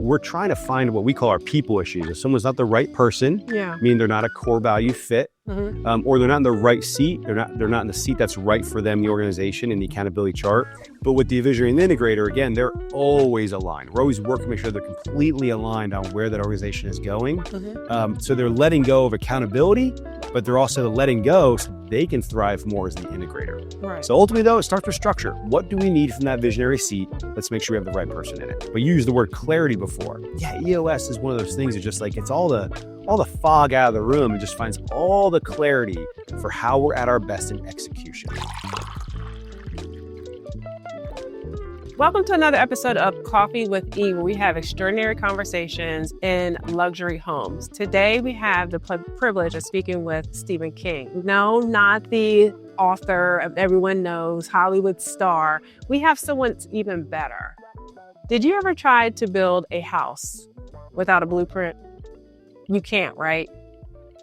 we're trying to find what we call our people issues. If someone's not the right person, meaning they're not a core value fit, or they're not in the right seat, they're not in the seat that's right for them, the organization and the accountability chart. But with the visionary and the integrator, again, they're always aligned. We're always working to make sure they're completely aligned on where that organization is going. So they're letting go of accountability, but they're also letting go so they can thrive more as the integrator. Right. So ultimately, though, it starts with structure. What do we need from that visionary seat? Let's make sure we have the right person in it. But you used the word clarity before. Yeah, EOS is one of those things that just like, it's all the fog out of the room and just finds all the clarity for how we're at our best in execution. Welcome to another episode of Coffee with E, where we have extraordinary conversations in luxury homes. Today, we have the privilege of speaking with Stephen King. No, not the author everyone knows, Hollywood star. We have someone even better. Did you ever try to build a house without a blueprint? You can't, right?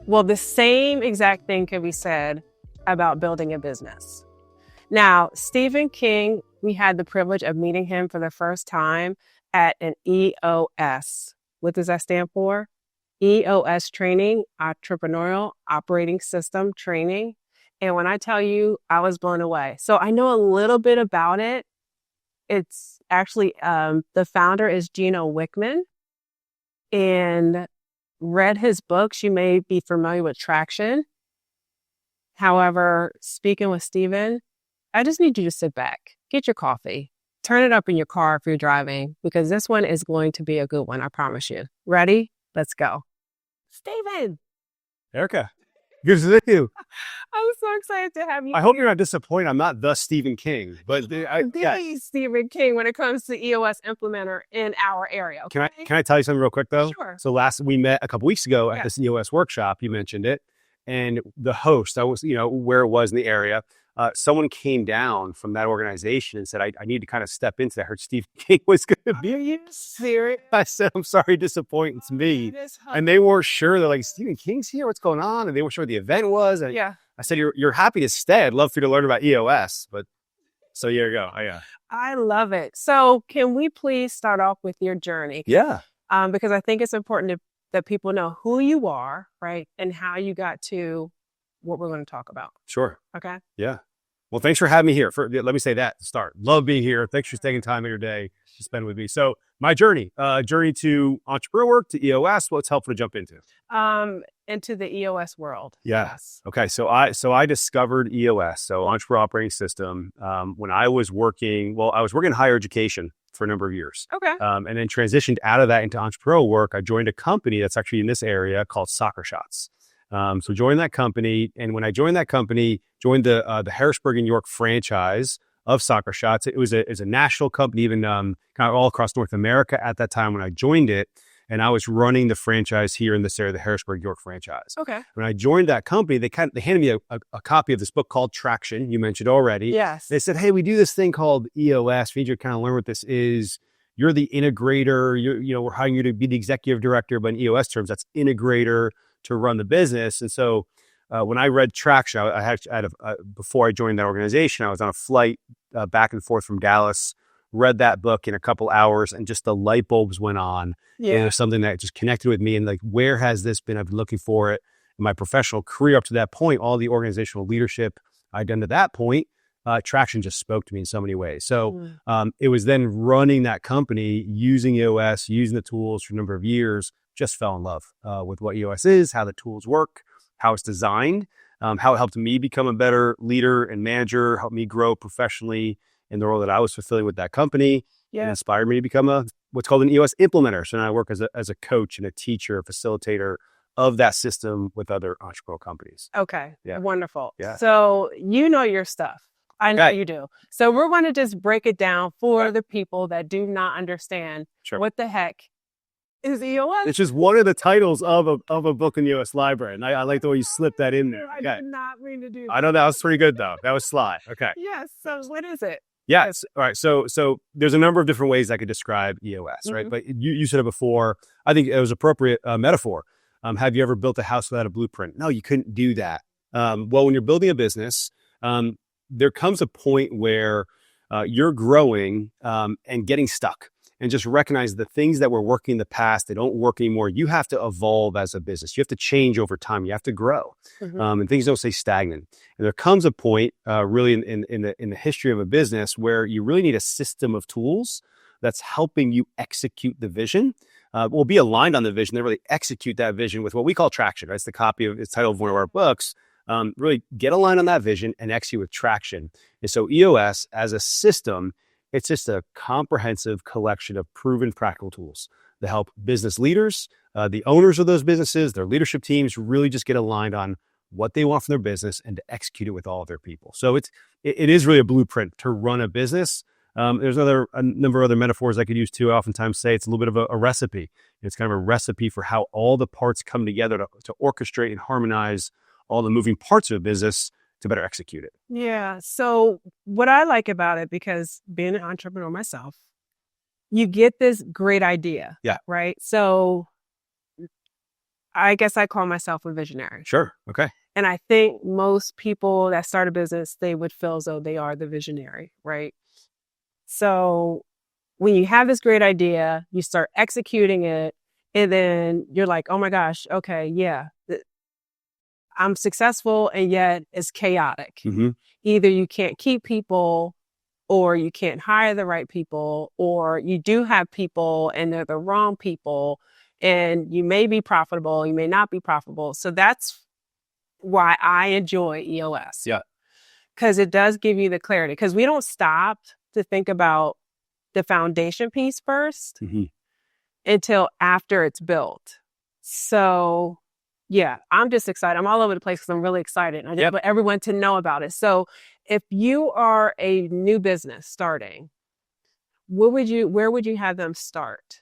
Well, the same exact thing can be said about building a business. Now, Stephen King, we had the privilege of meeting him for the first time at an EOS. What does that stand for? EOS training, Entrepreneurial Operating System training. And when I tell you, I was blown away. So I know a little bit about it. It's actually, the founder is Gino Wickman, and read his books. You may be familiar with Traction. However, speaking with Stephen, I just need you to sit back, get your coffee, turn it up in your car if you're driving, because this one is going to be a good one, I promise you. Ready? Let's go. Stephen. Erica, good to see you. I'm so excited to have you. I hope you're not disappointed. I'm not the Stephen King, but Stephen King when it comes to EOS Implementer in our area. Okay? Can I tell you something real quick though? Sure. So we met a couple weeks ago at this EOS workshop. You mentioned it, and the host, I was, where it was in the area. Someone came down from that organization and said, I need to kind of step into that. I heard Stephen King was going to be. Are you serious? I said, I'm sorry to disappoint. It's me. And they weren't sure. They're like, Stephen King's here. What's going on? And they weren't sure what the event was. And I said, you're happy to stay. I'd love for you to learn about EOS. But so here you go. I love it. So can we please start off with your journey? Yeah. Because I think it's important that people know who you are, right? And how you got to what we're going to talk about. Sure. Okay. Yeah. Well, thanks for having me here. Let me say that to start. Love being here. Thanks for taking time in your day to spend with me. So my journey to entrepreneur work, to EOS, what's helpful to jump into? Into the EOS world. Yes. Okay. So I discovered EOS, so Entrepreneurial Operating System, when I was working in higher education for a number of years. Okay. And then transitioned out of that into entrepreneurial work. I joined a company that's actually in this area called Soccer Shots. So joined that company, and when I joined that company, joined the Harrisburg and York franchise of Soccer Shots. It was a national company, even kind of all across North America at that time when I joined it, and I was running the franchise here in this area, the Harrisburg York franchise. Okay. When I joined that company, they handed me a copy of this book called Traction. You mentioned already. Yes. They said, hey, we do this thing called EOS. We need you to kind of learn what this is. You're the integrator. We're hiring you to be the executive director, but in EOS terms, that's integrator to run the business. And so when I read Traction, I had before I joined that organization, I was on a flight back and forth from Dallas, read that book in a couple hours, and just the light bulbs went on. Yeah. And it was something that just connected with me. And like, where has this been? I've been looking for it in my professional career up to that point, all the organizational leadership I'd done to that point. Traction just spoke to me in so many ways. So it was then running that company, using EOS, using the tools for a number of years, just fell in love with what EOS is, how the tools work, how it's designed, how it helped me become a better leader and manager, helped me grow professionally in the role that I was fulfilling with that company, and inspired me to become what's called an EOS Implementer. So now I work as a coach and a teacher, a facilitator of that system with other entrepreneurial companies. Okay, wonderful. Yeah. So you know your stuff. I know you do. So we're going to just break it down for the people that do not understand what the heck is EOS. It's just one of the titles of a book in the EOS library. And I like the way you slipped that in there. I did not mean to do that. I know that was pretty good though. That was sly. Okay. Yes. So what is it? Yes. All right. So there's a number of different ways I could describe EOS, right? But you said it before. I think it was appropriate metaphor. Have you ever built a house without a blueprint? No, you couldn't do that. Well, when you're building a business, there comes a point where you're growing and getting stuck. and just recognize the things that were working in the past, they don't work anymore. You have to evolve as a business. You have to change over time. You have to grow, and things don't stay stagnant. And there comes a point, really in the history of a business, where you really need a system of tools that's helping you execute the vision. We'll be aligned on the vision, then really execute that vision with what we call traction. Right? It's it's title of one of our books. Really get aligned on that vision and execute with traction. And so EOS as a system, it's just a comprehensive collection of proven practical tools that help business leaders, the owners of those businesses, their leadership teams really just get aligned on what they want from their business and to execute it with all of their people. So it is really a blueprint to run a business. There's a number of other metaphors I could use too. I oftentimes say it's a little bit of a recipe. It's kind of a recipe for how all the parts come together to orchestrate and harmonize all the moving parts of a business to better execute it. Yeah. So what I like about it, because being an entrepreneur myself, you get this great idea. Yeah. Right. So I guess I call myself a visionary. Sure. Okay. And I think most people that start a business, they would feel as though they are the visionary. Right. So when you have this great idea, you start executing it, and then you're like, oh my gosh, okay, yeah, I'm successful, and yet it's chaotic. Either you can't keep people, or you can't hire the right people, or you do have people and they're the wrong people, and you may be profitable, you may not be profitable. So that's why I enjoy EOS. Yeah. Because it does give you the clarity, because we don't stop to think about the foundation piece first until after it's built. So yeah, I'm just excited. I'm all over the place because I'm really excited. I just want everyone to know about it. So if you are a new business starting, where would you have them start?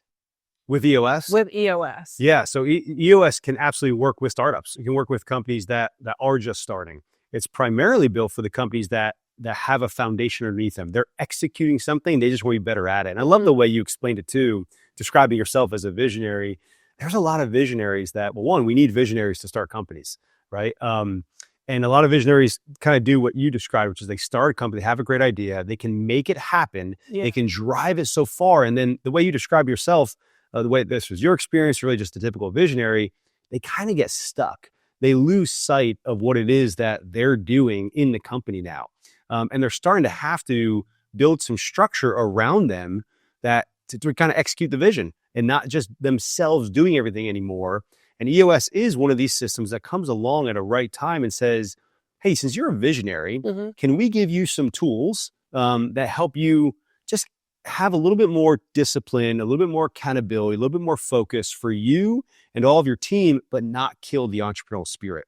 With EOS? With EOS. Yeah. So EOS can absolutely work with startups. It can work with companies that are just starting. It's primarily built for the companies that have a foundation underneath them. They're executing something. They just want to be better at it. And I love the way you explained it too, describing yourself as a visionary. There's a lot of visionaries that, well, one, we need visionaries to start companies, right? And a lot of visionaries kind of do what you described, which is they start a company, they have a great idea, they can make it happen, they can drive it so far. And then the way you describe yourself, the way this was your experience, really just a typical visionary, they kind of get stuck. They lose sight of what it is that they're doing in the company now. And they're starting to have to build some structure around them that to kind of execute the vision and not just themselves doing everything anymore. And EOS is one of these systems that comes along at a right time and says, hey, since you're a visionary, can we give you some tools that help you just have a little bit more discipline, a little bit more accountability, a little bit more focus for you and all of your team, but not kill the entrepreneurial spirit.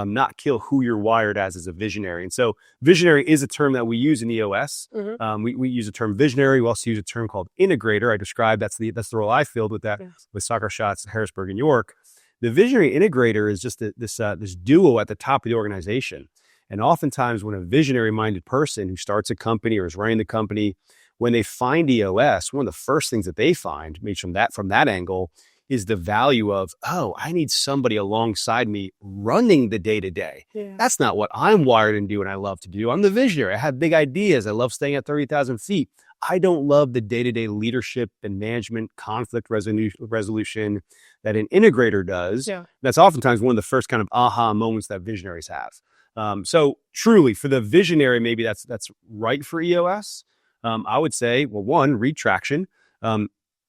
Not kill who you're wired as a visionary. And so visionary is a term that we use in EOS. We use the term visionary. We also use a term called integrator. I described that's the role I filled with that with Soccer Shots, Harrisburg, and York. The visionary integrator is just this duo at the top of the organization. And oftentimes when a visionary minded person who starts a company or is running the company, when they find EOS, one of the first things that they find, maybe from that angle, is the value of, oh, I need somebody alongside me running the day-to-day. That's not what I'm wired and do and I love to do. I'm the visionary. I have big ideas. I love staying at 30,000 feet. I don't love the day-to-day leadership and management conflict resolution that an integrator does. That's oftentimes one of the first kind of aha moments that visionaries have. So truly for the visionary, maybe that's right for EOS. I would say, well, one, read traction.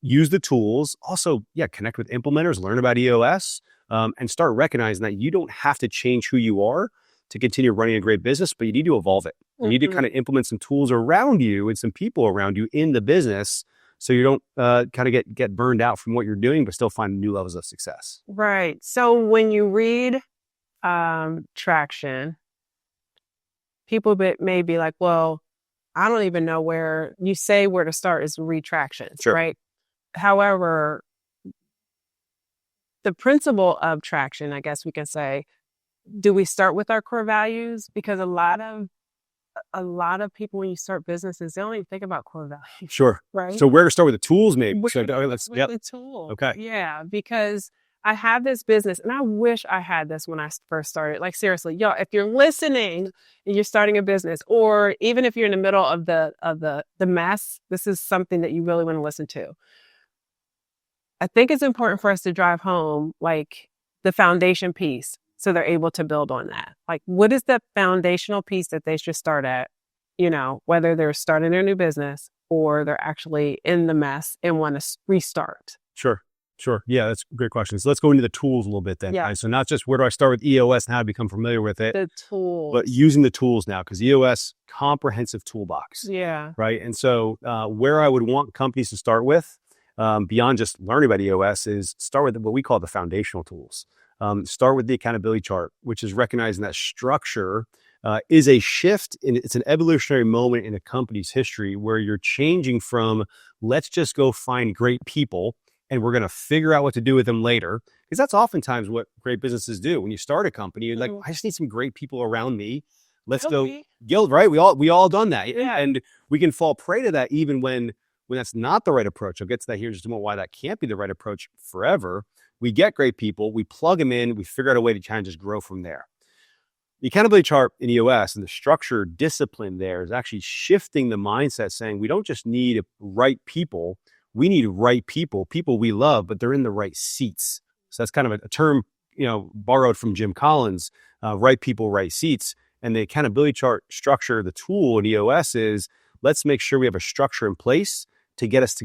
Use the tools. Also, connect with implementers, learn about EOS, and start recognizing that you don't have to change who you are to continue running a great business, but you need to evolve it. You need to kind of implement some tools around you and some people around you in the business so you don't kind of get burned out from what you're doing, but still find new levels of success. Right. So when you read traction, people may be like, well, I don't even know where to start is retraction, right? However, the principle of traction, I guess we can say, do we start with our core values? Because a lot of people, when you start businesses, they don't even think about core values. Sure. Right. So where to start with the tools, maybe? The tool. Okay. Yeah, because I have this business and I wish I had this when I first started. Like seriously, y'all, if you're listening and you're starting a business, or even if you're in the middle of the mess, this is something that you really want to listen to. I think it's important for us to drive home like the foundation piece so they're able to build on that. Like, what is the foundational piece that they should start at, whether they're starting their new business or they're actually in the mess and want to restart? Sure. Yeah, that's a great question. So let's go into the tools a little bit then. Yeah. Right? So not just where do I start with EOS and how to become familiar with it, The tools, but using the tools now, because EOS, comprehensive toolbox. Yeah. Right. And so where I would want companies to start with, beyond just learning about EOS, is start with what we call the foundational tools. Start with the accountability chart, which is recognizing that structure is a shift. It's an evolutionary moment in a company's history where you're changing from let's just go find great people and we're going to figure out what to do with them later. Because that's oftentimes what great businesses do. When you start a company, you're like, I just need some great people around me. Let's go guild, right? We all done that. Yeah. And we can fall prey to that even when that's not the right approach. I'll get to that here in just a moment, why that can't be the right approach forever. We get great people, we plug them in, we figure out a way to kind of just grow from there. The accountability chart in EOS and the structure discipline there is actually shifting the mindset, saying we don't just need right people, we need right people we love, but they're in the right seats. So that's kind of a term, borrowed from Jim Collins, right people, right seats. And the accountability chart structure, the tool in EOS is let's make sure we have a structure in place to get us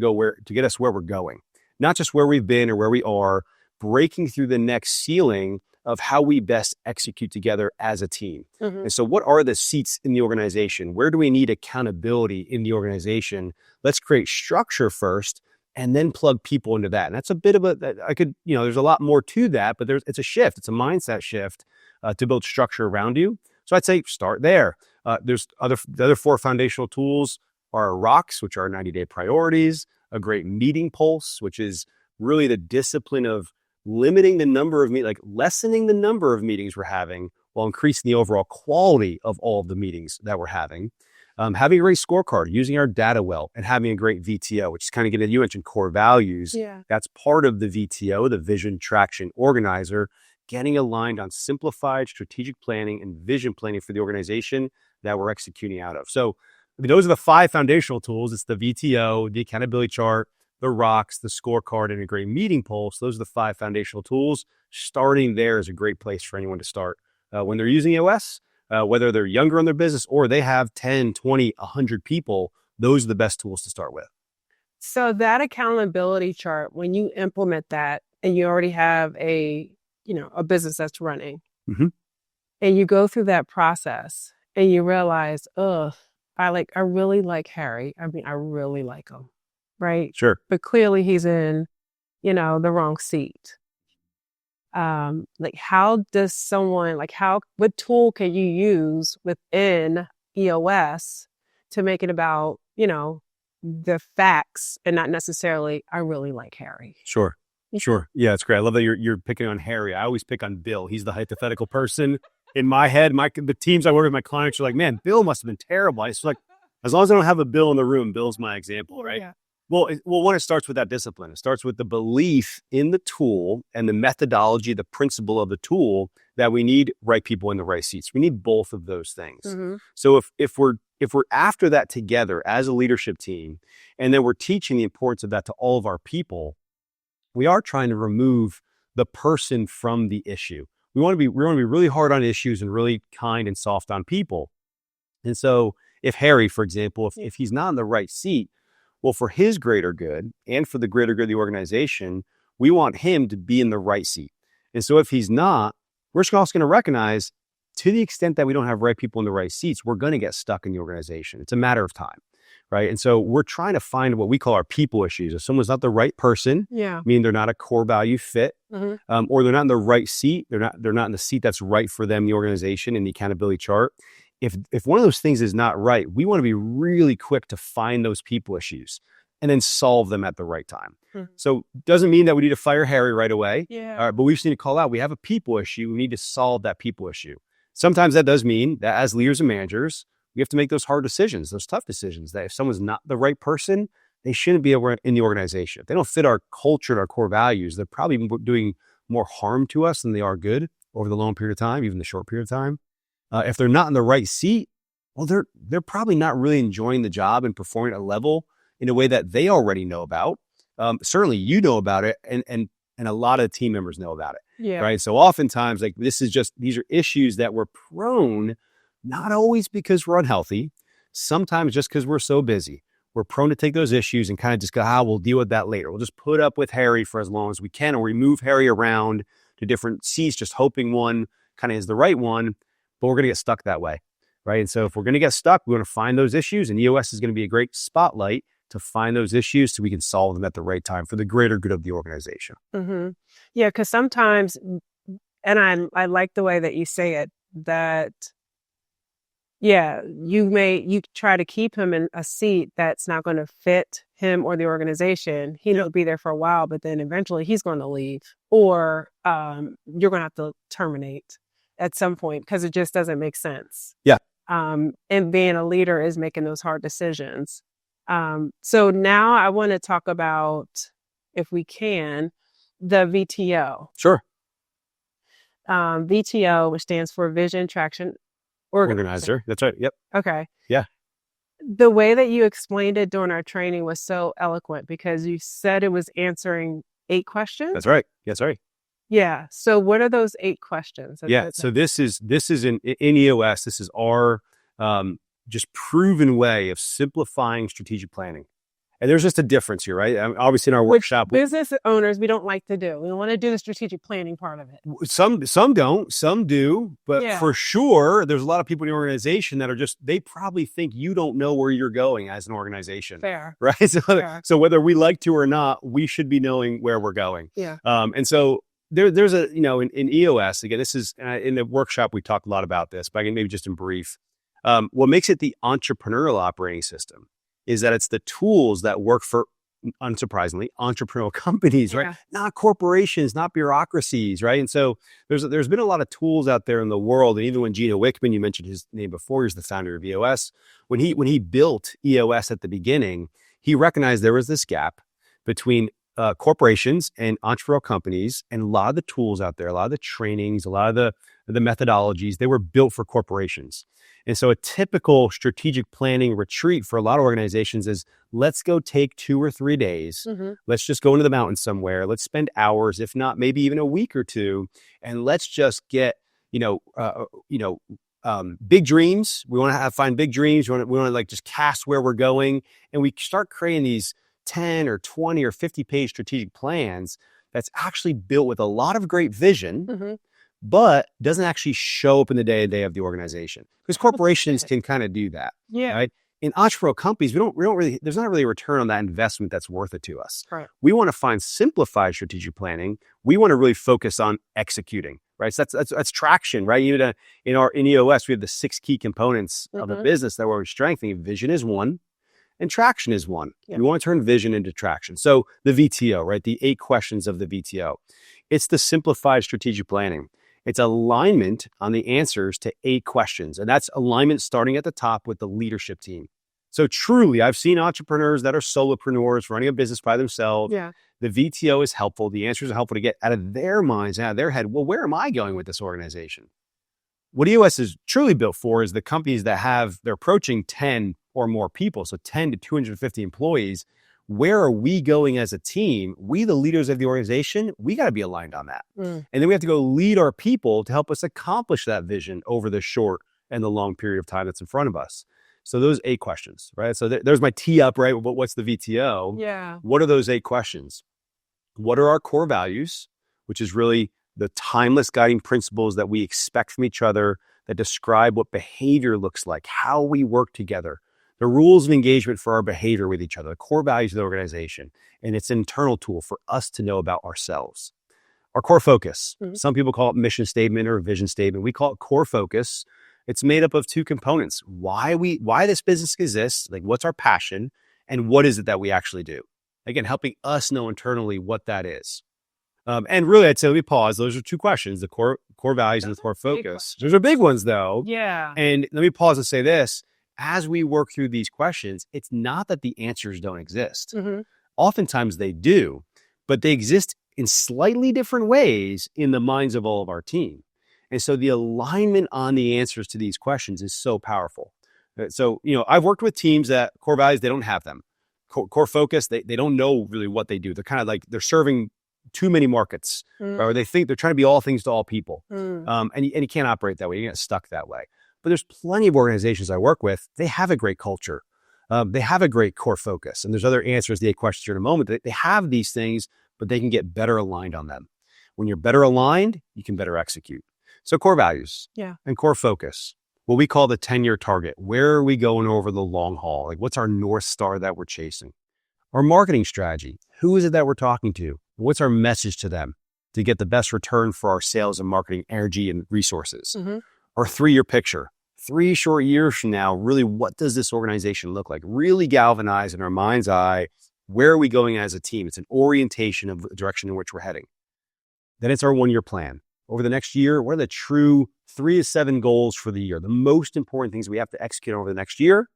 where we're going. Not just where we've been or where we are, breaking through the next ceiling of how we best execute together as a team. And so what are the seats in the organization? Where do we need accountability in the organization? Let's create structure first and then plug people into that. And that's a bit of there's a lot more to that, but it's a shift. It's a mindset shift to build structure around you. So I'd say start there. The other 4 foundational tools are rocks, which are 90-day priorities, a great meeting pulse, which is really the discipline of limiting the number of lessening the number of meetings we're having while increasing the overall quality of all of the meetings that we're having. Having a great scorecard, using our data well, and having a great VTO, which is kind of getting, you mentioned core values. Yeah. That's part of the VTO, the vision, traction, organizer, getting aligned on simplified strategic planning and vision planning for the organization that we're executing out of. So those are the 5 foundational tools. It's the VTO, the accountability chart, the rocks, the scorecard, and a great meeting pulse. Those are the 5 foundational tools. Starting there is a great place for anyone to start when they're using EOS, whether they're younger in their business or they have 10, 20, 100 people. Those are the best tools to start with. So that accountability chart, when you implement that and you already have a business that's running, and you go through that process and you realize, I really like Harry. I mean, I really like him. Right. Sure. But clearly he's in, the wrong seat. How does someone, what tool can you use within EOS to make it about, the facts and not necessarily, I really like Harry? Sure. Yeah, it's great. I love that you're picking on Harry. I always pick on Bill. He's the hypothetical person in my head. The teams I work with, my clients are like, man, Bill must have been terrible. It's like, as long as I don't have a Bill in the room, Bill's my example, right? Yeah. Well, one, it starts with that discipline. It starts with the belief in the tool and the methodology, the principle of the tool, that we need right people in the right seats. We need both of those things. So if we're after that together as a leadership team, and then we're teaching the importance of that to all of our people, we are trying to remove the person from the issue. We want to be really hard on issues and really kind and soft on people. And so if Harry, for example, if he's not in the right seat, well, for his greater good and for the greater good of the organization, we want him to be in the right seat. And so if he's not, we're also going to recognize, to the extent that we don't have right people in the right seats, we're going to get stuck in the organization. It's a matter of time, right? And so we're trying to find what we call our people issues. If someone's not the right person, meaning they're not a core value fit, or they're not in the right seat, they're not in the seat that's right for them, the organization, in the accountability chart. If one of those things is not right, we want to be really quick to find those people issues and then solve them at the right time. So doesn't mean that we need to fire Harry right away. But we just need to call out, we have a people issue. We need to solve that people issue. Sometimes that does mean that as leaders and managers, we have to make those hard decisions, those tough decisions, that if someone's not the right person, they shouldn't be in the organization. If they don't fit our culture and our core values, they're probably doing more harm to us than they are good over the long period of time, even the short period of time. If they're not in the right seat, well, they're probably not really enjoying the job and performing at a level in a way that they already know about. Certainly you know about it, and a lot of team members know about it. Yeah. Right. So oftentimes, like, these are issues that we're prone, not always because we're unhealthy, sometimes just because we're so busy. We're prone to take those issues and kind of just go, we'll deal with that later. We'll just put up with Harry for as long as we can, or we move Harry around to different seats, just hoping one kind of is the right one, but we're going to get stuck that way. Right. And so if we're going to get stuck, we're going to find those issues, and EOS is going to be a great spotlight to find those issues so we can solve them at the right time for the greater good of the organization. Mm-hmm. Yeah, because sometimes, and I like the way that you say it, that, yeah, you try to keep him in a seat that's not going to fit him or the organization. He'll be there for a while, but then eventually he's going to leave, or you're going to have to terminate at some point because it just doesn't make sense. Yeah. And being a leader is making those hard decisions. So now I want to talk about, if we can, the VTO. Sure. VTO, which stands for Vision Traction Organizer. That's right. Yep. Okay. Yeah. The way that you explained it during our training was so eloquent, because you said it was answering 8 questions. That's right. That's right. Yeah. So what are those 8 questions? So this is in EOS. This is our just proven way of simplifying strategic planning. And there's just a difference here, right? Obviously in our workshop, business owners, we don't like to do. We don't want to do the strategic planning part of it. Some don't, some do, but Yeah. for sure, there's a lot of people in the organization that are they probably think you don't know where you're going as an organization. Fair. Right? So whether we like to or not, we should be knowing where we're going. Yeah. And so there's a, in EOS, again, this is in the workshop, we talked a lot about this, but I can maybe just in brief. What makes it the entrepreneurial operating system is that it's the tools that work for, unsurprisingly, entrepreneurial companies, right? Yeah. Not corporations, not bureaucracies, right? And so there's been a lot of tools out there in the world. And even when Gino Wickman, you mentioned his name before, he's the founder of EOS. When he built EOS at the beginning, he recognized there was this gap between corporations and entrepreneurial companies, and a lot of the tools out there, a lot of the trainings, a lot of the methodologies, they were built for corporations. And so a typical strategic planning retreat for a lot of organizations is, let's go take 2 or 3 days. Mm-hmm. Let's just go into the mountains somewhere. Let's spend hours, if not maybe even a week or 2. And let's just get, big dreams. We want to find big dreams. We want to like just cast where we're going. And we start creating these 10 or 20 or 50 page strategic plans that's actually built with a lot of great vision, Mm-hmm. but doesn't actually show up in the day-to-day of the organization, because corporations can kind of do that. Yeah. Right. In entrepreneurial companies, we don't really, there's not really a return on that investment that's worth it to us. Right. We want to find simplified strategic planning. We want to really focus on executing, right? So that's traction, right? Even in EOS, we have the 6 key components of the business that we're strengthening. Vision is one, and traction is one. Yeah. We want to turn vision into traction. So the VTO, right? The 8 questions of the VTO. It's the simplified strategic planning. It's alignment on the answers to 8 questions. And that's alignment starting at the top with the leadership team. So truly, I've seen entrepreneurs that are solopreneurs running a business by themselves. Yeah. The VTO is helpful. The answers are helpful to get out of their minds, out of their head. Well, where am I going with this organization? What EOS is truly built for is the companies that they're approaching 10 or more people. So 10 to 250 employees. Where are we going as a team? We, the leaders of the organization, we got to be aligned on that. And then we have to go lead our people to help us accomplish that vision over the short and the long period of time that's in front of us. So those 8 questions, right? So there's my tee up, right? What's the VTO? Yeah. What are those 8 questions? What are our core values, which is really the timeless guiding principles that we expect from each other, that describe what behavior looks like, how we work together, the rules of engagement for our behavior with each other, the core values of the organization. And it's an internal tool for us to know about ourselves. Our core focus. Mm-hmm. Some people call it mission statement or vision statement. We call it core focus. It's made up of 2 components. Why this business exists, like what's our passion, and what is it that we actually do? Again, helping us know internally what that is. And really, I'd say, let me pause. Those are 2 questions, the core values and the core focus. Those are big ones though. Yeah. And let me pause and say this. As we work through these questions, it's not that the answers don't exist. Mm-hmm. Oftentimes they do, but they exist in slightly different ways in the minds of all of our team. And so the alignment on the answers to these questions is so powerful. So, I've worked with teams that core values, they don't have them. Core focus, they don't know really what they do. They're kind of like, they're serving too many markets, or they think they're trying to be all things to all people. And you can't operate that way. You get stuck that way. But there's plenty of organizations I work with, they have a great culture. They have a great core focus. And there's other answers to the questions in a moment. They have these things, but they can get better aligned on them. When you're better aligned, you can better execute. So core values and core focus, what we call the 10-year target. Where are we going over the long haul? Like, what's our North Star that we're chasing? Our marketing strategy. Who is it that we're talking to? What's our message to them to get the best return for our sales and marketing energy and resources? Our 3-year picture. 3 short years from now, really, what does this organization look like? Really galvanize in our mind's eye, where are we going as a team? It's an orientation of the direction in which we're heading. Then it's our 1-year plan. Over the next year, what are the true 3 to 7 goals for the year? The most important things we have to execute over the next year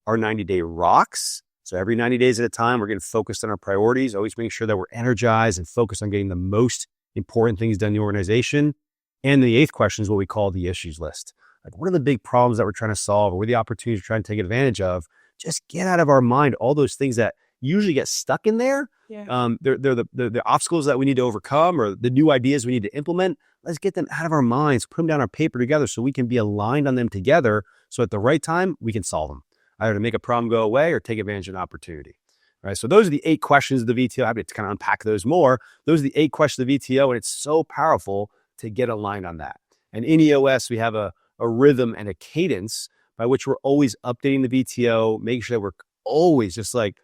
are 90-day rocks. So every 90 days at a time, we're getting focused on our priorities, always making sure that we're energized and focused on getting the most important things done in the organization. And the 8th question is what we call the issues list. Like, what are the big problems that we're trying to solve, or what are the opportunities we're trying to take advantage of? Just get out of our mind all those things that usually get stuck in there. They're the obstacles that we need to overcome, or the new ideas we need to implement. Let's get them out of our minds, put them down on paper together so we can be aligned on them together. So at the right time, we can solve them, either to make a problem go away or take advantage of an opportunity. Right. So those are the 8 questions of the VTO. I have to kind of unpack those more. Those are the 8 questions of the VTO, and it's so powerful to get aligned on that. And in EOS, we have a rhythm and a cadence by which we're always updating the VTO, making sure that we're always just like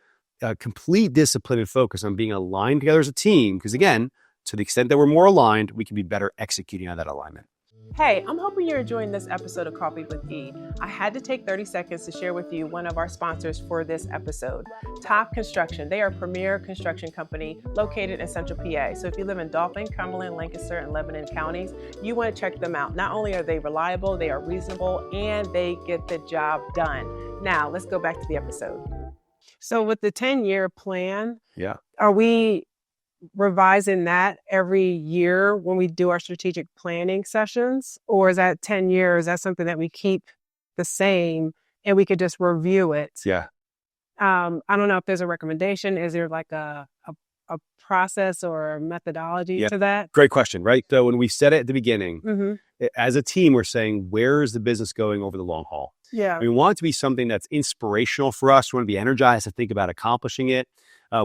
complete discipline and focus on being aligned together as a team. Because again, to the extent that we're more aligned, we can be better executing on that alignment. Hey, I'm hoping you're enjoying this episode of Coffee with E. I had to take 30 seconds to share with you one of our sponsors for this episode, Top Construction. They are a premier construction company located in Central PA. So if you live in Dauphin, Cumberland, Lancaster, and Lebanon counties, you want to check them out. Not only are they reliable, they are reasonable, and they get the job done. Now, let's go back to the episode. So with the 10-year plan, are we revising that every year when we do our strategic planning sessions? Or is that 10 years, is that something that we keep the same and we could just review it? I don't know if there's a recommendation. Is there like a process or a methodology to that? Great question, right? So when we said it at the beginning, as a team, we're saying, where is the business going over the long haul? We want it to be something that's inspirational for us. We want to be energized to think about accomplishing it.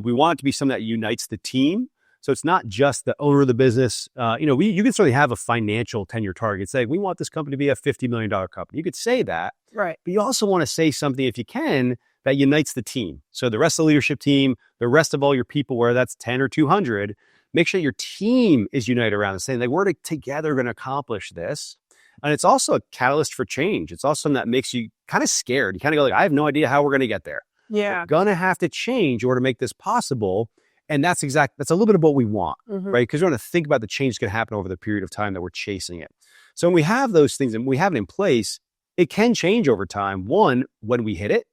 We want it to be something that unites the team. So it's not just the owner of the business. You can certainly have a financial 10-year target. Say, we want this company to be a $50 million company. You could say that, right? But you also want to say something, if you can, that unites the team. So the rest of the leadership team, the rest of all your people, where that's 10 or 200, make sure your team is united around the saying, like, we're together going to accomplish this. And it's also a catalyst for change. It's also something that makes you kind of scared. You kind of go like, I have no idea how we're going to get there. We're going to have to change in order to make this possible. And that's a little bit of what we want, right? Because we want to think about the change that's going to happen over the period of time that we're chasing it. So when we have those things and we have it in place, it can change over time. One, when we hit it.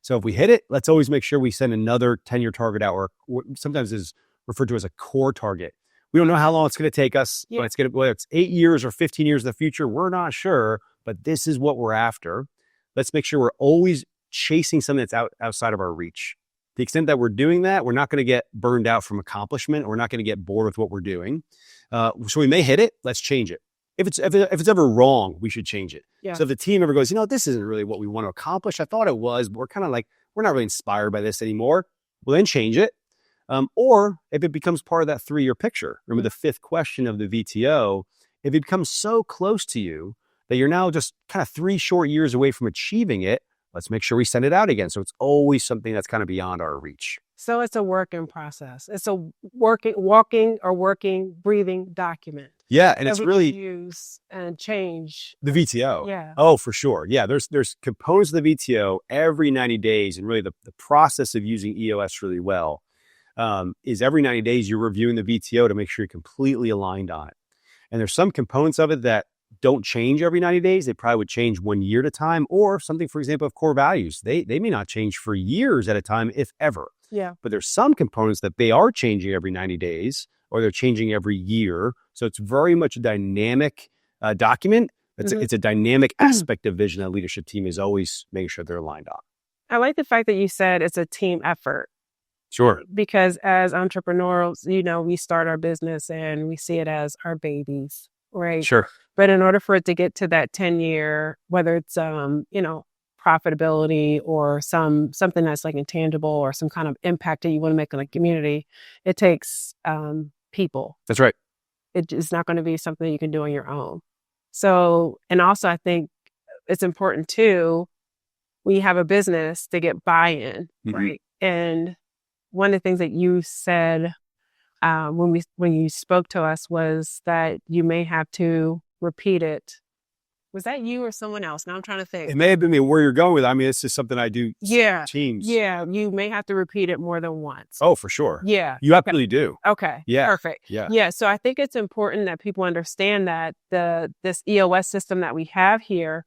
So if we hit it, let's always make sure we send another 10-year target out, or sometimes is referred to as a core target. We don't know how long it's going to take us, but whether it's 8 years or 15 years in the future, we're not sure, but this is what we're after. Let's make sure we're always chasing something that's outside of our reach. The extent that we're doing that, we're not going to get burned out from accomplishment. We're not going to get bored with what we're doing. So we may hit it. Let's change it. If it's ever wrong, we should change it. So if the team ever goes, this isn't really what we want to accomplish. I thought it was, but we're kind of like, we're not really inspired by this anymore. Well, then change it. Or if it becomes part of that 3-year picture, remember the 5th question of the VTO, if it becomes so close to you that you're now just kind of 3 short years away from achieving it, let's make sure we send it out again. So it's always something that's kind of beyond our reach. So it's a working process. It's a working, breathing document. Yeah. And it's really use and change the VTO. Yeah. Oh, for sure. Yeah. There's components of the VTO every 90 days. And really the process of using EOS really well is every 90 days you're reviewing the VTO to make sure you're completely aligned on it. And there's some components of it that don't change every 90 days. They probably would change 1 year at a time, or something, for example, of core values. They may not change for years at a time, if ever. Yeah. But there's some components that they are changing every 90 days or they're changing every year. So it's very much a dynamic document. It's a dynamic aspect of vision that leadership team is always making sure they're aligned on. I like the fact that you said it's a team effort. Sure. Because as entrepreneurs, we start our business and we see it as our babies, right? Sure. But in order for it to get to that 10-year, whether it's, profitability or something that's like intangible or some kind of impact that you want to make on a community, it takes people. That's right. It's not going to be something you can do on your own. So, and also I think it's important too, when you have a business to get buy-in, right? And one of the things that you said when you spoke to us was that you may have to repeat it. Was that you or someone else? Now I'm trying to think. It may have been me. Where you're going with it, I mean, it's just something I do. Teams. Yeah, you may have to repeat it more than once. Oh, for sure. Yeah. You absolutely do. Okay. Yeah. Perfect. Yeah. Yeah. So I think it's important that people understand that this EOS system that we have here,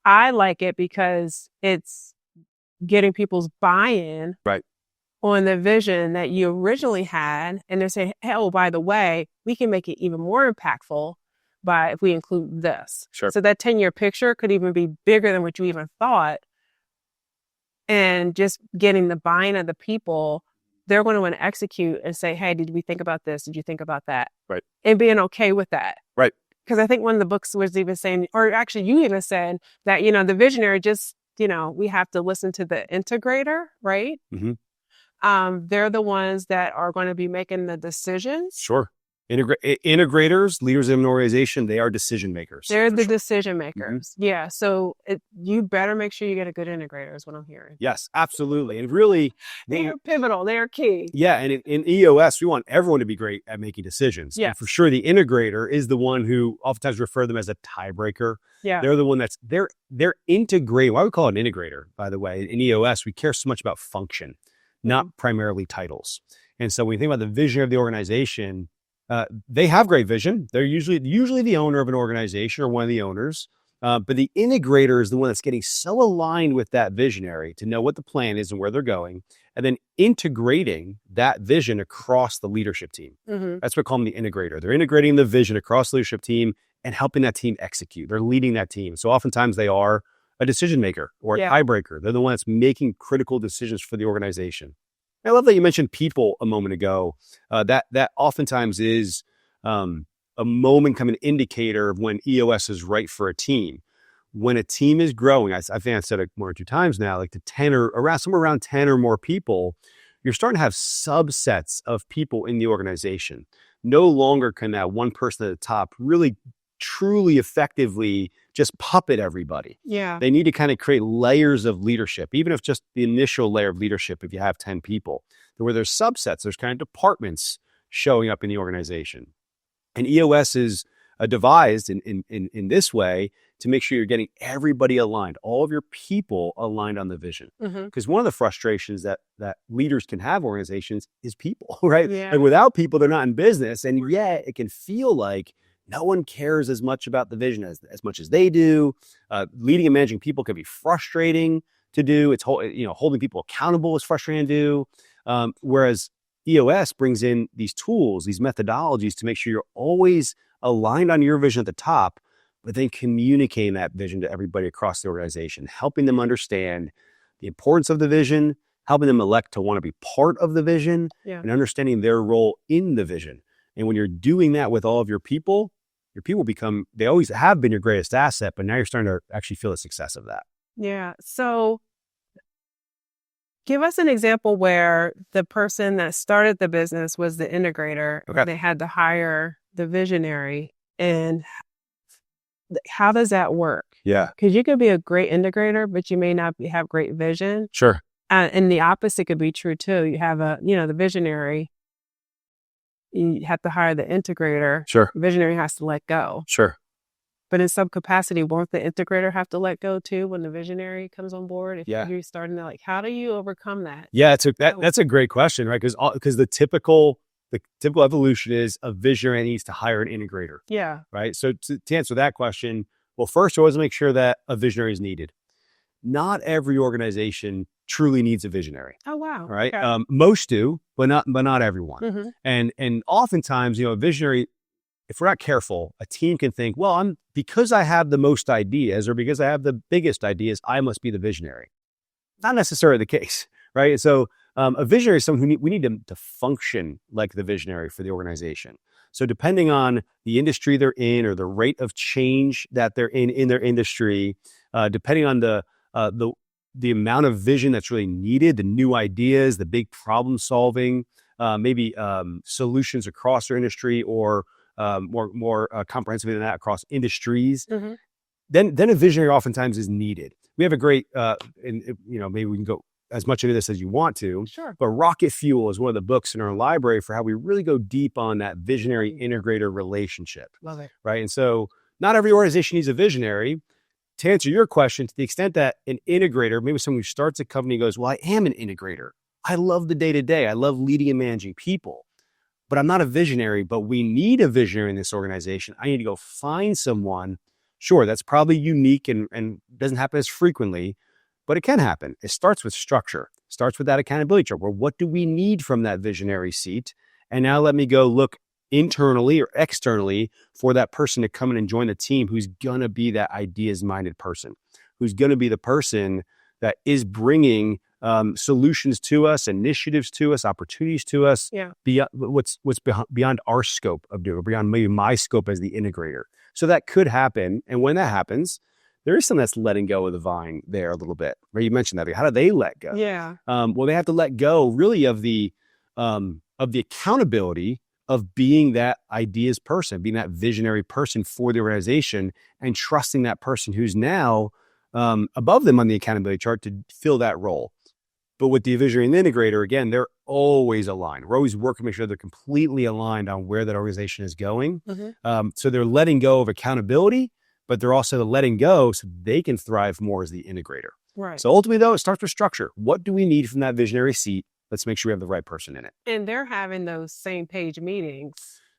I like it because it's getting people's buy-in on the vision that you originally had. And they're saying, hey, oh, by the way, we can make it even more impactful if we include this. Sure. So that 10-year picture could even be bigger than what you even thought. And just getting the buy-in of the people, they're going to want to execute and say, hey, did we think about this? Did you think about that? Right. And being okay with that. Right. Because I think one of the books was even saying, or actually you even said that, the visionary just, we have to listen to the integrator, right? They're the ones that are going to be making the decisions. Sure. Integrators, leaders in an organization, they are decision makers. They're the decision makers. Yeah. So you better make sure you get a good integrator is what I'm hearing. Yes, absolutely. And really, they're pivotal. They're key. Yeah. And in EOS, we want everyone to be great at making decisions. Yeah. And for sure, the integrator is the one who oftentimes refer to them as a tiebreaker. Yeah. They're the one they're integrating. Why we call it an integrator, by the way. In EOS, we care so much about function, not primarily titles. And so when you think about the vision of the organization, they have great vision. They're usually the owner of an organization or one of the owners. But the integrator is the one that's getting so aligned with that visionary to know what the plan is and where they're going, and then integrating that vision across the leadership team. That's what we call them, the integrator. They're integrating the vision across the leadership team and helping that team execute. They're leading that team. So oftentimes they are a decision maker or a tiebreaker. They're the one that's making critical decisions for the organization. I love that you mentioned people a moment ago. That oftentimes is a moment come an indicator of when EOS is right for a team. When a team is growing, I think I've said it one or two times now, like to 10 or somewhere around 10 or more people, you're starting to have subsets of people in the organization. No longer can that one person at the top really truly effectively just puppet everybody. Yeah. They need to kind of create layers of leadership, even if just the initial layer of leadership, if you have 10 people, where there's subsets, there's kind of departments showing up in the organization. And EOS is devised in this way to make sure you're getting everybody aligned, all of your people aligned on the vision. Because one of the frustrations that leaders can have organizations is people, right? Yeah. Like without people, they're not in business. And yet it can feel like no one cares as much about the vision as much as they do. Leading and managing people can be frustrating to do. It's holding people accountable is frustrating to do. Whereas EOS brings in these tools, these methodologies to make sure you're always aligned on your vision at the top, but then communicating that vision to everybody across the organization, helping them understand the importance of the vision, helping them elect to want to be part of the vision, and understanding their role in the vision. And when you're doing that with all of your people become, they always have been your greatest asset, but now you're starting to actually feel the success of that. Yeah. So give us an example where the person that started the business was the integrator. Okay. They had to hire the visionary. And how does that work? Yeah. Because you could be a great integrator, but you may not have great vision. Sure. And the opposite could be true too. You have the visionary. You have to hire the integrator. Sure. The visionary has to let go. Sure. But in some capacity, won't the integrator have to let go too when the visionary comes on board? If you're starting to how do you overcome that? Yeah, that's a great question, right? Because the typical evolution is a visionary needs to hire an integrator. Yeah. Right. So to answer that question, well, first, always make sure that a visionary is needed. not every organization truly needs a visionary. Oh, wow. All right. Okay. Most do, but not everyone. Mm-hmm. And oftentimes, a visionary, if we're not careful, a team can think, well, because I have the most ideas or because I have the biggest ideas, I must be the visionary. Not necessarily the case, right? So a visionary is someone we need them to function like the visionary for the organization. So depending on the industry they're in or the rate of change that they're in their industry, depending on the amount of vision that's really needed, the new ideas, the big problem solving, maybe solutions across their industry or more comprehensively than that across industries, Mm-hmm. then a visionary oftentimes is needed. We have a great, maybe we can go as much into this as you want to, Sure. but Rocket Fuel is one of the books in our library for how we really go deep on that visionary integrator relationship. Love it. Right. And so not every organization needs a visionary. To answer your question, to the extent that an integrator, maybe someone who starts a company goes, well, I am an integrator. I love the day-to-day. I love leading and managing people, but I'm not a visionary, but we need a visionary in this organization. I need to go find someone. Sure, that's probably unique and doesn't happen as frequently, but it can happen. It starts with structure, starts with that accountability chart. Well, what do we need from that visionary seat? And now let me go look internally or externally for that person to come in and join the team who's going to be that ideas-minded person, who's going to be the person that is bringing solutions to us, initiatives to us, opportunities to us, beyond what's beyond our scope of doing, or beyond maybe my scope as the integrator. So that could happen. And when that happens, there is some that's letting go of the vine there a little bit. Right? You mentioned that. How do they let go? Yeah. Well, they have to let go really of the accountability of being that ideas person, being that visionary person for the organization, and trusting that person who's now above them on the accountability chart to fill that role. But with the visionary and the integrator, again, they're always aligned. We're always working to make sure they're completely aligned on where that organization is going. Mm-hmm. So they're letting go of accountability, but they're also letting go so they can thrive more as the integrator. Right. So ultimately, though, it starts with structure. What do we need from that visionary seat? Let's make sure we have the right person in it. And they're having those same page meetings.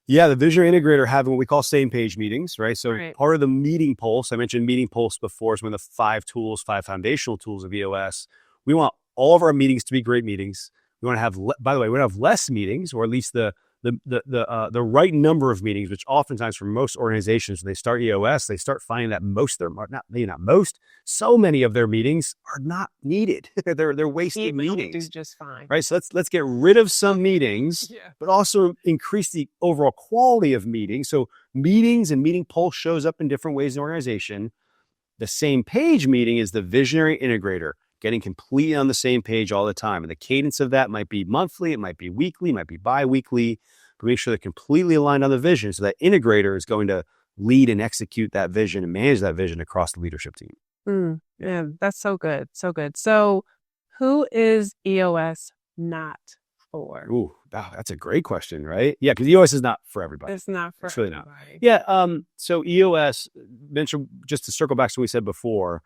Yeah, the visionary integrator having what we call same page meetings, right? So Right. part of the meeting pulse, I mentioned meeting pulse before, is one of the five foundational tools of EOS. We want all of our meetings to be great meetings. We want to have, by the way, we want to have less meetings, or at least the right number of meetings, which oftentimes for most organizations, when they start EOS, they start finding that so many of their meetings are not needed. they're wasted meetings. Do just fine. Right. So let's get rid of some meetings, but also increase the overall quality of meetings. So meetings and meeting pulse shows up in different ways in the organization. The same page meeting is the visionary integrator, getting completely on the same page all the time. And the cadence of that might be monthly, it might be weekly, it might be bi-weekly, but make sure they're completely aligned on the vision. So that integrator is going to lead and execute that vision and manage that vision across the leadership team. Yeah, that's so good. So good. So who is EOS not for? Ooh, that's a great question, right? Yeah, because EOS is not for everybody. It's not for really everybody. Yeah. So EOS, mentioned, just to circle back to what we said before,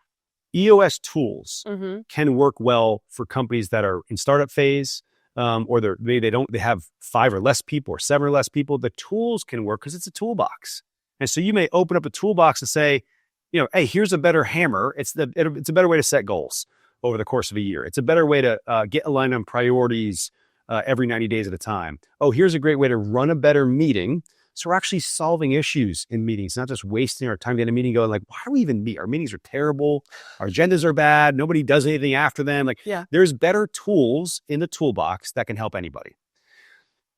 EOS tools can work well for companies that are in startup phase, or they have 5 or less people or 7 or less people. The tools can work because it's a toolbox. And so you may open up a toolbox and say, hey, here's a better hammer. It's a better way to set goals over the course of a year. It's a better way to get aligned on priorities every 90 days at a time. Oh, here's a great way to run a better meeting. So we're actually solving issues in meetings, not just wasting our time getting a meeting going like, why do we even meet? Our meetings are terrible. Our agendas are bad. Nobody does anything after them. There's better tools in the toolbox that can help anybody.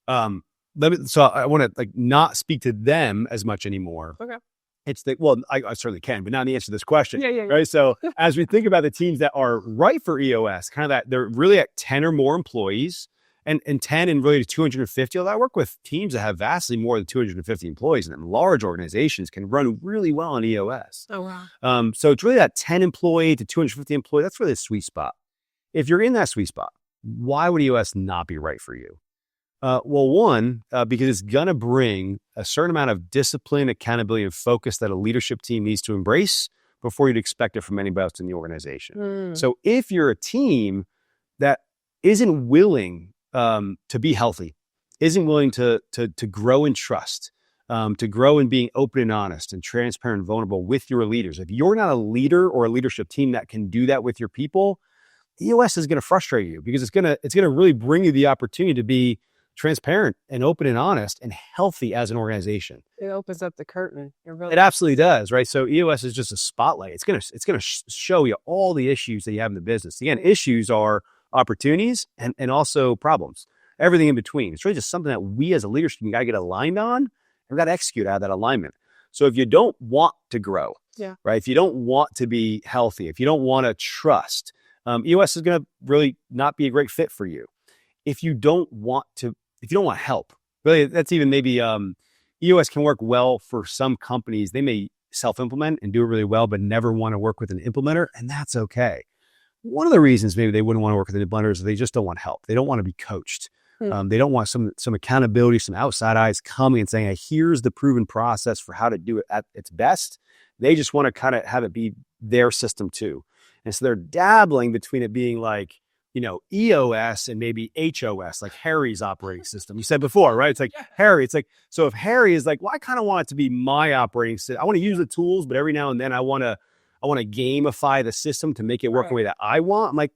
So I want to not speak to them as much anymore. Okay. I certainly can, but not the answer to this question. Yeah. Right. So as we think about the teams that are right for EOS, kind of that they're really at 10 or more employees. And 10 and really to 250. Although I work with teams that have vastly more than 250 employees, and large organizations can run really well on EOS. Oh, wow. So it's really that 10 employee to 250 employee. That's really a sweet spot. If you're in that sweet spot, why would EOS not be right for you? Well, one, because it's going to bring a certain amount of discipline, accountability, and focus that a leadership team needs to embrace before you'd expect it from anybody else in the organization. So if you're a team that isn't willing to be healthy, isn't willing to grow in trust, to grow in being open and honest and transparent and vulnerable with your leaders. If you're not a leader or a leadership team that can do that with your people, EOS is going to frustrate you because it's going to really bring you the opportunity to be transparent and open and honest and healthy as an organization. It opens up the curtain. It absolutely does, right? So EOS is just a spotlight. It's going to show you all the issues that you have in the business. Again, issues are opportunities and also problems, everything in between. It's really just something that we as a leadership team got to get aligned on and we got to execute out of that alignment. So if you don't want to grow, right? If you don't want to be healthy, if you don't want to trust, EOS is going to really not be a great fit for you. If you don't want help, really, that's even maybe EOS can work well for some companies. They may self-implement and do it really well, but never want to work with an implementer, and that's okay. One of the reasons maybe they wouldn't want to work with an implementer is they just don't want help. They don't want to be coached. They don't want some accountability, some outside eyes coming and saying, hey, here's the proven process for how to do it at its best. They just want to kind of have it be their system too. And so they're dabbling between it being like, EOS and maybe HOS, like Harry's operating system. You said before, right? It's like Harry. It's like, so if Harry is like, well, I kind of want it to be my operating system. I want to use the tools, but every now and then I want to gamify the system to make it work the way that I want. I'm like,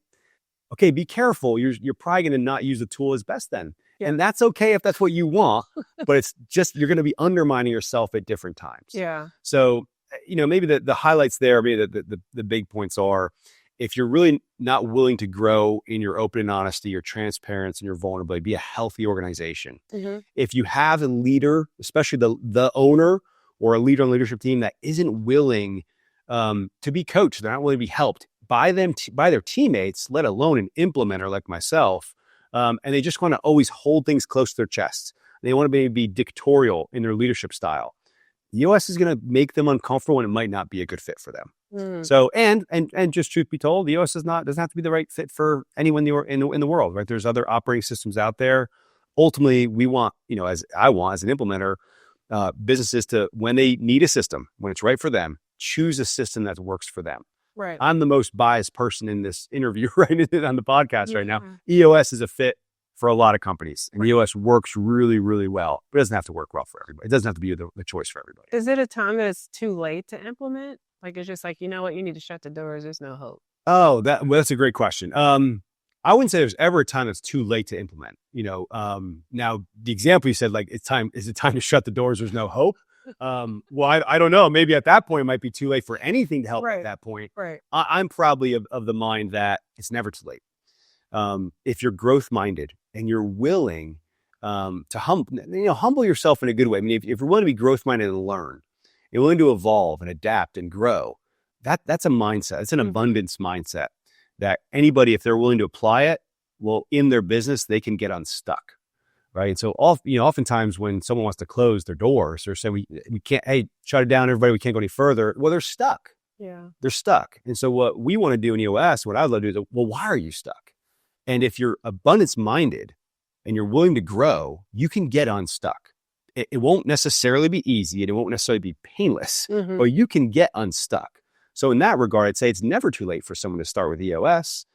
okay, be careful. You're probably going to not use the tool as best then. Yeah. And that's okay if that's what you want, but it's just, you're going to be undermining yourself at different times. Yeah. So, maybe the highlights there, maybe the big points are, if you're really not willing to grow in your open and honesty, your transparency, and your vulnerability, be a healthy organization. Mm-hmm. If you have a leader, especially the owner or a leader on the leadership team that isn't willing to be coached, they're not willing to be helped by their teammates, let alone an implementer like myself, and they just want to always hold things close to their chests. They want to be dictatorial in their leadership style. The EOS is going to make them uncomfortable and it might not be a good fit for them. So, and just truth be told, the EOS doesn't have to be the right fit for anyone in the world, right? There's other operating systems out there. Ultimately, we want, as an implementer, businesses to, when they need a system, when it's right for them, choose a system that works for them. Right. I'm the most biased person in this interview right on the podcast right now. EOS is a fit for a lot of companies. And EOS works really, really well, but it doesn't have to work well for everybody. It doesn't have to be the choice for everybody. Is it a time that it's too late to implement? Like, it's just like, you know what, you need to shut the doors. There's no hope. Oh, that's a great question. I wouldn't say there's ever a time that's too late to implement. Now the example you said, like, is it time to shut the doors? There's no hope. Well, I don't know. Maybe at that point, it might be too late for anything to help at that point. Right. I'm probably of the mind that it's never too late. If you're growth minded and you're willing to humble yourself in a good way. I mean, if you're willing to be growth minded and learn, you're willing to evolve and adapt and grow, that's a mindset. It's an abundance mindset that anybody, if they're willing to apply it, well, in their business, they can get unstuck. Right. So oftentimes when someone wants to close their doors or say we can't, hey, shut it down, everybody, we can't go any further. Well, they're stuck. Yeah. They're stuck. And so what we want to do in EOS, what I'd love to do is, well, why are you stuck? And if you're abundance minded and you're willing to grow, you can get unstuck. It won't necessarily be easy and it won't necessarily be painless, but you can get unstuck. So in that regard, I'd say it's never too late for someone to start with EOS,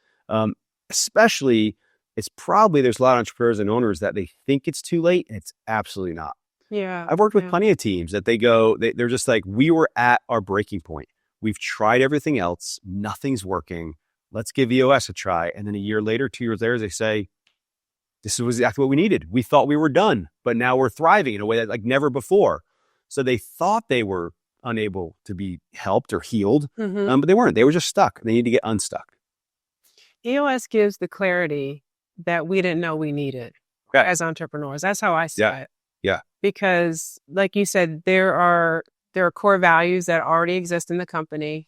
especially there's a lot of entrepreneurs and owners that they think it's too late and it's absolutely not. Yeah. I've worked with plenty of teams that they're just like, we were at our breaking point. We've tried everything else. Nothing's working. Let's give EOS a try. And then a year later, 2 years later, they say, this was exactly what we needed. We thought we were done, but now we're thriving in a way that like never before. So they thought they were unable to be helped or healed, but they weren't. They were just stuck. They need to get unstuck. EOS gives the clarity that we didn't know we needed as entrepreneurs. That's how I see it. Yeah. Because like you said, there are core values that already exist in the company,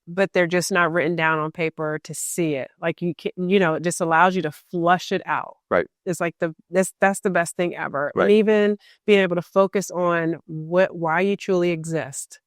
but they're just not written down on paper to see it. Like it just allows you to flush it out. Right. It's like that's the best thing ever. Right. And even being able to focus on why you truly exist.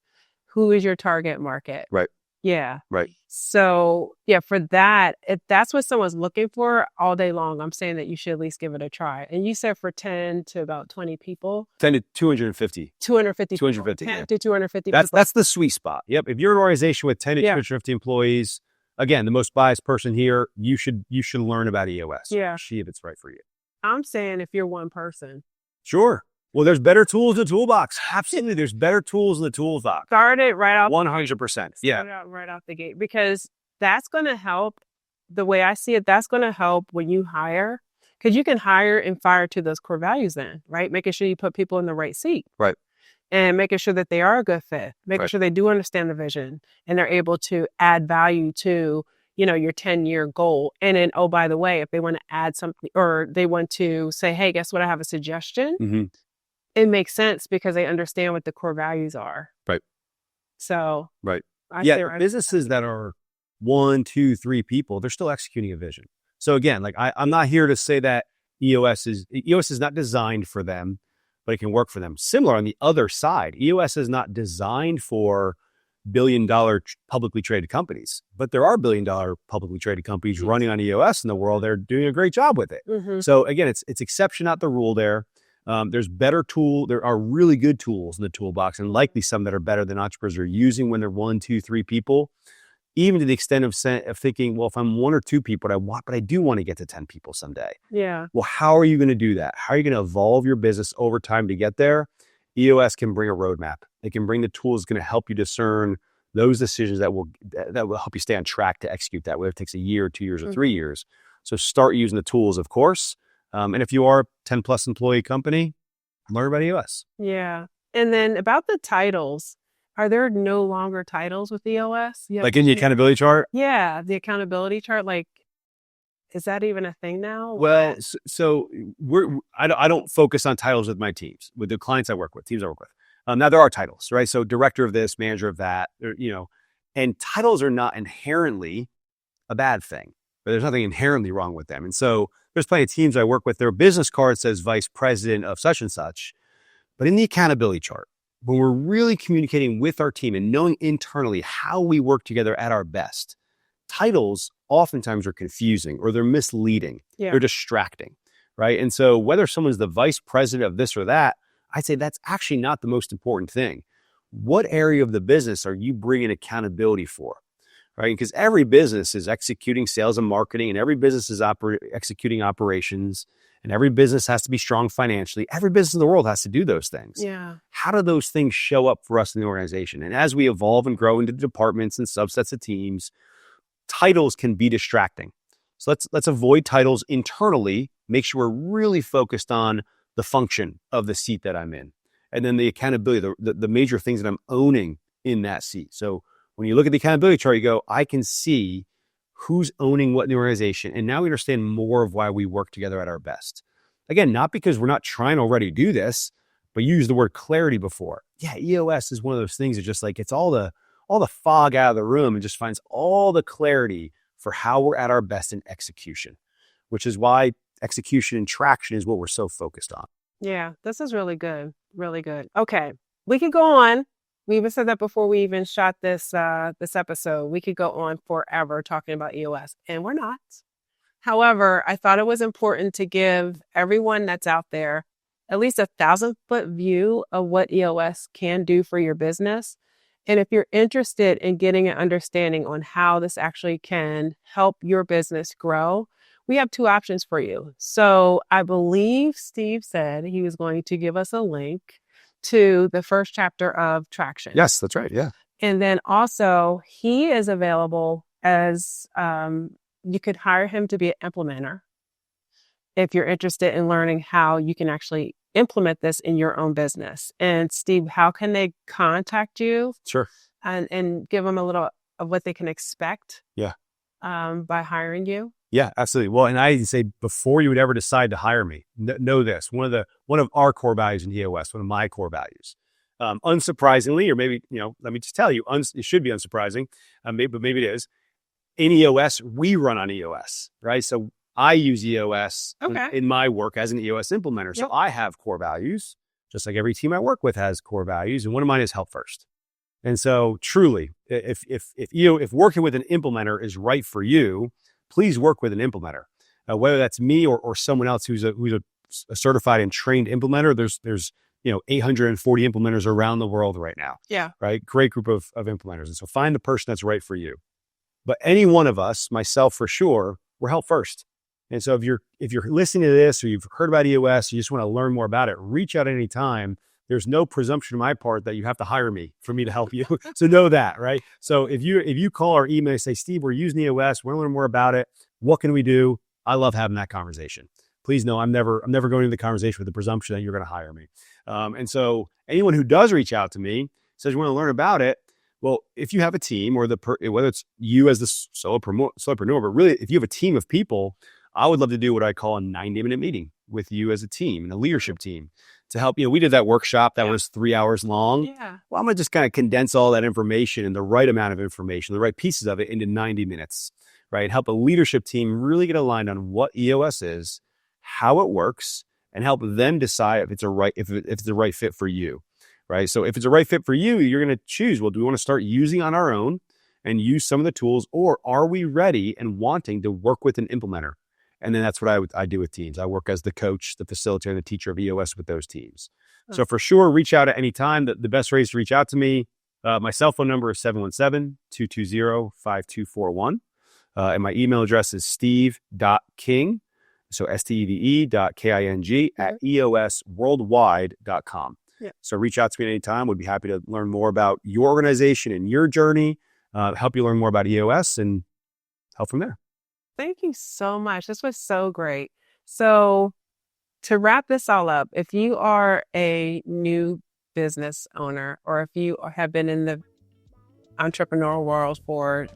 Who is your target market? Right. Yeah. Right. So yeah, for that, if that's what someone's looking for all day long, I'm saying that you should at least give it a try. And you said for 10 to about 20 people. 10 to 250. 250. 250. 10 to 250. That's the sweet spot. Yep. If you're an organization with 10 to 250 employees, again, the most biased person here, you should learn about EOS. Yeah. See if it's right for you. I'm saying if you're one person. Sure. Well, there's better tools in the toolbox. Absolutely. There's better tools in the toolbox. Start it right out. 100%. Yeah. Start it out right out the gate, because that's going to help. The way I see it, that's going to help when you hire, because you can hire and fire to those core values then, right? Making sure you put people in the right seat. Right. And making sure that they are a good fit, making sure they do understand the vision and they're able to add value to, your 10-year goal. And then, oh, by the way, if they want to add something, or they want to say, hey, guess what? I have a suggestion. Mm-hmm. It makes sense because they understand what the core values are. Right. So, right. Yeah, businesses that are 1, 2, 3 people, they're still executing a vision. So again, like I'm not here to say that EOS is not designed for them, but it can work for them. Similar on the other side, EOS is not designed for billion-dollar publicly traded companies, but there are billion-dollar publicly traded companies running on EOS in the world. They're doing a great job with it. Mm-hmm. So again, it's exception, not the rule there. There are really good tools in the toolbox, and likely some that are better than entrepreneurs are using when they're 1, 2, 3 people, even to the extent of thinking, well, if I'm 1 or 2 people, but I do want to get to 10 people someday. Yeah. Well, how are you going to do that? How are you going to evolve your business over time to get there? EOS can bring a roadmap. It can bring the tools going to help you discern those decisions that will help you stay on track to execute that, whether it takes a year, 2 years, or 3 years. So start using the tools, of course. And if you are a 10 plus employee company, learn about EOS. Yeah. And then about the titles, are there no longer titles with EOS? Like in the accountability chart? Yeah. The accountability chart, like, is that even a thing now? Well, so I don't focus on titles with my teams, with the clients I work with, teams I work with. Now there are titles, right? So director of this, manager of that, and titles are not inherently a bad thing, but there's nothing inherently wrong with them. And so there's plenty of teams I work with, their business card says vice president of such and such, but in the accountability chart, when we're really communicating with our team and knowing internally how we work together at our best, titles oftentimes are confusing or they're misleading. Yeah. They're distracting, right? And so whether someone's the vice president of this or that, I'd say that's actually not the most important thing. What area of the business are you bringing accountability for, right? Because every business is executing sales and marketing, and every business is executing operations, and every business has to be strong financially. Every business in the world has to do those things. Yeah. How do those things show up for us in the organization? And as we evolve and grow into departments and subsets of teams, titles can be distracting. So let's avoid titles internally, make sure we're really focused on the function of the seat that I'm in. And then the accountability, the major things that I'm owning in that seat. So when you look at the accountability chart, you go, I can see who's owning what in the organization. And now we understand more of why we work together at our best. Again, not because we're not trying to already do this, but you used the word clarity before. Yeah, EOS is one of those things that just like, it's all the fog out of the room and just finds all the clarity for how we're at our best in execution, which is why execution and traction is what we're so focused on. Yeah, this is really good. Really good. Okay, we could go on. We even said that before we even shot this episode. We could go on forever talking about EOS, and we're not. However, I thought it was important to give everyone that's out there at least 1,000-foot view of what EOS can do for your business. And if you're interested in getting an understanding on how this actually can help your business grow, we have 2 options for you. So I believe Steve said he was going to give us a link to the first chapter of Traction. Yes, that's right. Yeah. And then also he is available as you could hire him to be an implementer if you're interested in learning how you can actually implement this in your own business. And Steve, how can they contact you? Sure. And give them a little of what they can expect? Yeah. By hiring you? Yeah, absolutely. Well, and I say before you would ever decide to hire me, know this: one of our core values in EOS, one of my core values, unsurprisingly, or maybe let me just tell you, it should be unsurprising, but maybe it is. In EOS, we run on EOS, right? So I use EOS in my work as an EOS implementer. So I have core values, just like every team I work with has core values, and one of mine is help first. And so, truly, if working with an implementer is right for you, please work with an implementer, whether that's me or someone else who's a certified and trained implementer. There's 840 implementers around the world right now. Yeah. Right. Great group of implementers. And so find the person that's right for you. But any one of us, myself for sure, we're help first. And so if you're listening to this or you've heard about EOS, you just want to learn more about it, reach out anytime. There's no presumption on my part that you have to hire me for me to help you. So know that, right? So if you call or email and say, Steve, we're using EOS, we want to learn more about it. What can we do? I love having that conversation. Please know I'm never going into the conversation with the presumption that you're going to hire me. And so anyone who does reach out to me says you want to learn about it. Well, if you have a team or whether it's you as the solopreneur, but really if you have a team of people, I would love to do what I call a 90-minute meeting with you as a team and a leadership team to help. We did that workshop that was 3 hours long. Yeah. Well, I'm going to just kind of condense all that information and the right amount of information, the right pieces of it into 90 minutes, right? Help a leadership team really get aligned on what EOS is, how it works, and help them decide if it's the right fit for you, right? So if it's a right fit for you, you're going to choose, well, do we want to start using on our own and use some of the tools, or are we ready and wanting to work with an implementer? And then that's what I do with teams. I work as the coach, the facilitator, and the teacher of EOS with those teams. Oh. So for sure, reach out at any time. The best way is to reach out to me. My cell phone number is 717-220-5241. And my email address is steve.king, so steve.king at eosworldwide.com. Yeah. So reach out to me at any time. We'd be happy to learn more about your organization and your journey, help you learn more about EOS and help from there. Thank you so much. This was so great. So to wrap this all up, if you are a new business owner or if you have been in the entrepreneurial world for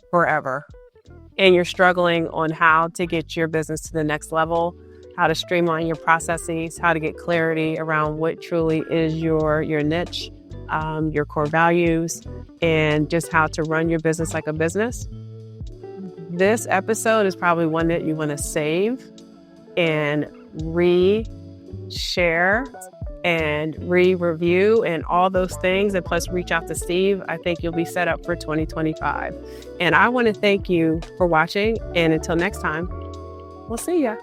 forever and you're struggling on how to get your business to the next level, how to streamline your processes, how to get clarity around what truly is your niche, your core values, and just how to run your business like a business, this episode is probably one that you want to save and re-share and re-review and all those things. And plus reach out to Steve. I think you'll be set up for 2025. And I want to thank you for watching. And until next time, we'll see ya.